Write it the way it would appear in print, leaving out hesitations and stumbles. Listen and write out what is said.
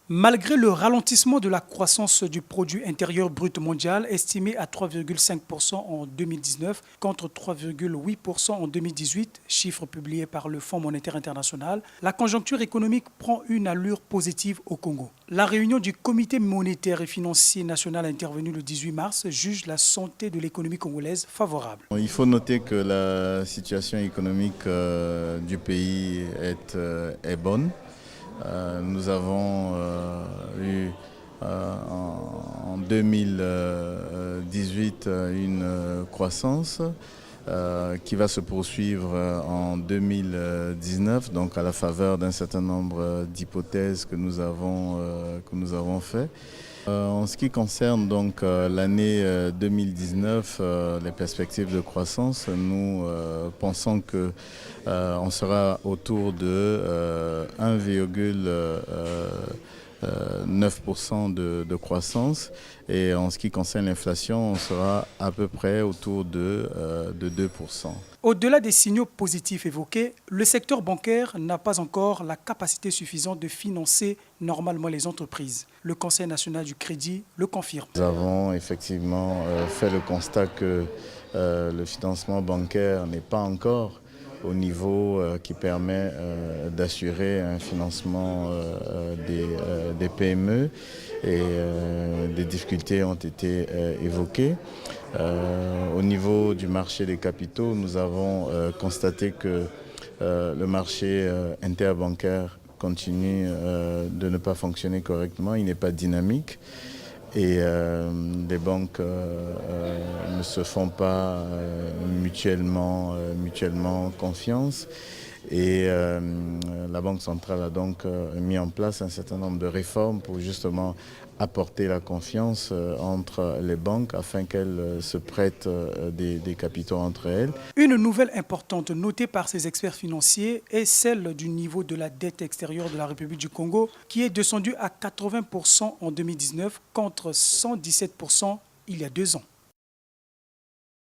Malgré le ralentissement de la croissance du produit intérieur brut mondial, estimé à 3,5% en 2019 contre 3,8% en 2018, chiffre publié par le Fonds monétaire international, la conjoncture économique prend une allure positive au Congo. La réunion du Comité monétaire et financier national intervenue le 18 mars juge la santé de l'économie congolaise favorable. Il faut noter que la situation économique du pays est bonne. Nous avons eu en 2018 une croissance qui va se poursuivre en 2019, donc à la faveur d'un certain nombre d'hypothèses que nous avons faites. En ce qui concerne donc l'année 2019, les perspectives de croissance, nous pensons que on sera autour de 1,9% de croissance, et en ce qui concerne l'inflation, on sera à peu près autour de 2%. Au-delà des signaux positifs évoqués, le secteur bancaire n'a pas encore la capacité suffisante de financer normalement les entreprises. Le Conseil national du crédit le confirme. Nous avons effectivement fait le constat que le financement bancaire n'est pas encore au niveau qui permet d'assurer un financement des PME, et des difficultés ont été évoquées. Au niveau du marché des capitaux, nous avons constaté que le marché interbancaire continue de ne pas fonctionner correctement, il n'est pas dynamique. Et les banques ne se font pas mutuellement confiance. Et la Banque centrale a donc mis en place un certain nombre de réformes pour justement apporter la confiance entre les banques afin qu'elles se prêtent des capitaux entre elles. Une nouvelle importante notée par ces experts financiers est celle du niveau de la dette extérieure de la République du Congo, qui est descendu à 80% en 2019 contre 117% il y a 2 ans.